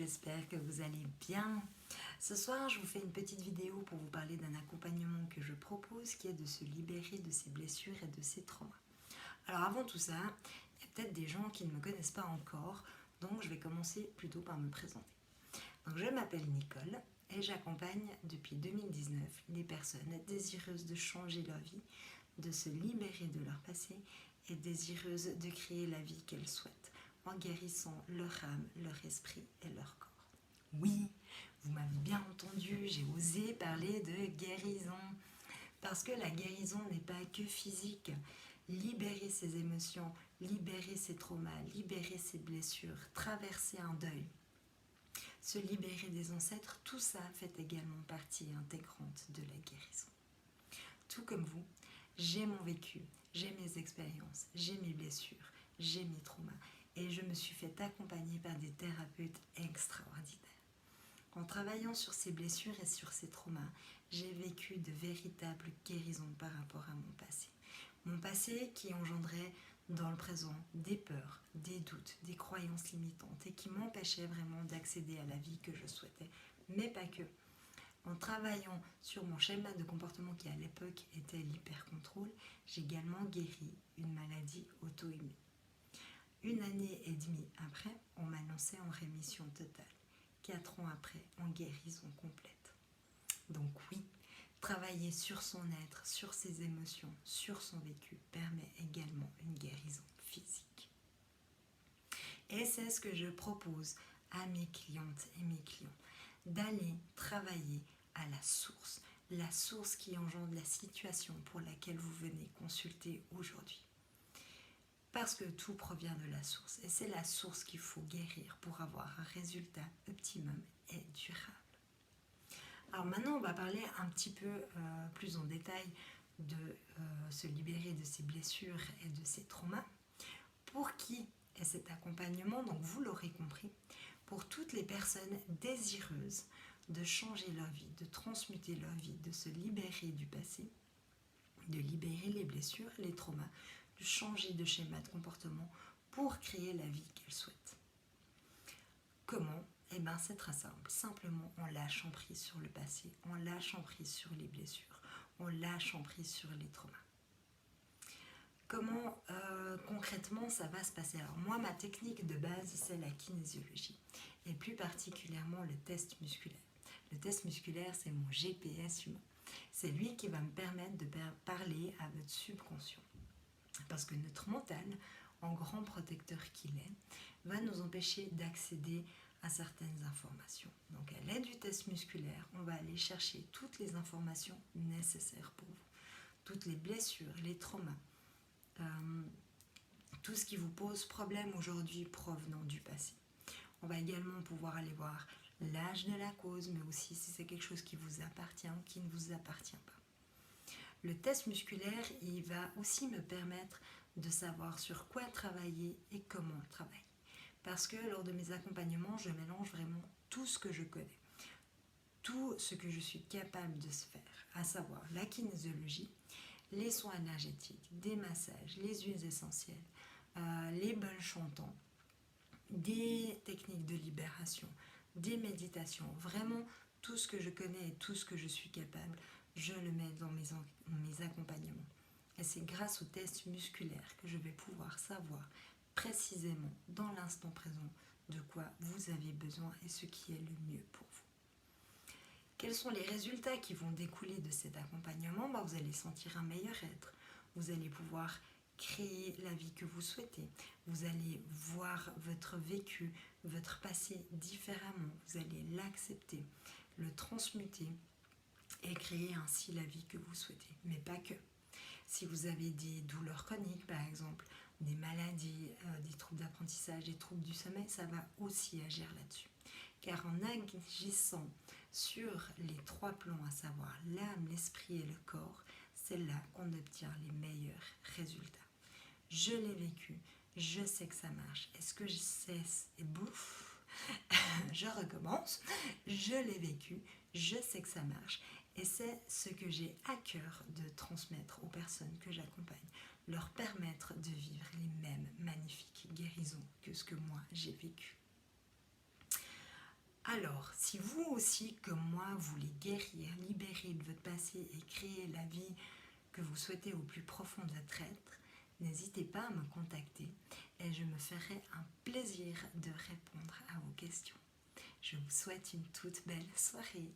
j'espère que vous allez bien. Ce soir, je vous fais une petite vidéo pour vous parler d'un accompagnement que je propose qui est de se libérer de ses blessures et de ses traumas. Alors avant tout ça, il y a peut-être des gens qui ne me connaissent pas encore, donc je vais commencer plutôt par me présenter. Donc je m'appelle Nicole et j'accompagne depuis 2019 des personnes désireuses de changer leur vie, de se libérer de leur passé et désireuses de créer la vie qu'elles souhaitent, en guérissant leur âme, leur esprit et leur corps. Oui, vous m'avez bien entendu, j'ai osé parler de guérison, parce que la guérison n'est pas que physique. Libérer ses émotions, libérer ses traumas, libérer ses blessures, traverser un deuil, se libérer des ancêtres, tout ça fait également partie intégrante de la guérison. Tout comme vous, j'ai mon vécu, j'ai mes expériences, j'ai mes blessures, j'ai mes traumas et je me suis fait accompagner par des thérapeutes extraordinaires. En travaillant sur ces blessures et sur ces traumas, j'ai vécu de véritables guérisons par rapport à mon passé. Mon passé qui engendrait dans le présent des peurs, des doutes, des croyances limitantes et qui m'empêchait vraiment d'accéder à la vie que je souhaitais, mais pas que. En travaillant sur mon schéma de comportement qui à l'époque était l'hypercontrôle, j'ai également guéri une maladie auto-immune. 1 année et demie après, on m'a lancé en rémission totale. 4 ans après, en guérison complète. Donc oui, travailler sur son être, sur ses émotions, sur son vécu permet également une guérison physique. Et c'est ce que je propose à mes clientes et mes clients, d'aller travailler à la source qui engendre la situation pour laquelle vous venez consulter aujourd'hui. Parce que tout provient de la source, et c'est la source qu'il faut guérir pour avoir un résultat optimum et durable. Alors maintenant, on va parler un petit peu plus en détail de se libérer de ses blessures et de ses traumas. Pour qui est cet accompagnement? Donc vous l'aurez compris, pour toutes les personnes désireuses de changer leur vie, de transmuter leur vie, de se libérer du passé, de libérer les blessures, les traumas, de changer de schéma de comportement pour créer la vie qu'elles souhaitent. Comment? Eh bien c'est très simple, simplement en lâchant prise sur le passé, en lâchant prise sur les blessures, en lâchant prise sur les traumas. Comment concrètement ça va se passer? Alors moi, ma technique de base, c'est la kinésiologie, et plus particulièrement le test musculaire. Le test musculaire, c'est mon GPS humain. C'est lui qui va me permettre de parler à votre subconscient. Parce que notre mental, en grand protecteur qu'il est, va nous empêcher d'accéder à certaines informations. Donc à l'aide du test musculaire, on va aller chercher toutes les informations nécessaires pour vous. Toutes les blessures, les traumas, tout ce qui vous pose problème aujourd'hui provenant du passé. On va également pouvoir aller voir l'âge de la cause, mais aussi si c'est quelque chose qui vous appartient ou qui ne vous appartient pas. Le test musculaire, il va aussi me permettre de savoir sur quoi travailler et comment travailler. Parce que lors de mes accompagnements, je mélange vraiment tout ce que je connais, tout ce que je suis capable de se faire, à savoir la kinésiologie, les soins énergétiques, des massages, les huiles essentielles, les bols chantants, des techniques de libération, des méditations, vraiment tout ce que je connais et tout ce que je suis capable, je le mets dans mes accompagnements. Et c'est grâce au test musculaire que je vais pouvoir savoir précisément dans l'instant présent de quoi vous avez besoin et ce qui est le mieux pour vous. Quels sont les résultats qui vont découler de cet accompagnement? Vous allez sentir un meilleur être, vous allez pouvoir créer la vie que vous souhaitez, vous allez voir votre vécu, votre passé différemment, vous allez l'accepter, le transmuter et créer ainsi la vie que vous souhaitez, mais pas que. Si vous avez des douleurs chroniques par exemple, des maladies, des troubles d'apprentissage, des troubles du sommeil, ça va aussi agir là-dessus. Car en agissant sur les 3 plans, à savoir l'âme, l'esprit et le corps, c'est là qu'on obtient les meilleurs résultats. Je l'ai vécu, je sais que ça marche. Est-ce que je sais? Et bouf, je recommence. Je l'ai vécu, je sais que ça marche. Et c'est ce que j'ai à cœur de transmettre aux personnes que j'accompagne. Leur permettre de vivre les mêmes magnifiques guérisons que ce que moi j'ai vécu. Alors, si vous aussi, comme moi, voulez guérir, libérer de votre passé et créer la vie que vous souhaitez au plus profond de votre être, n'hésitez pas à me contacter et je me ferai un plaisir de répondre à vos questions. Je vous souhaite une toute belle soirée.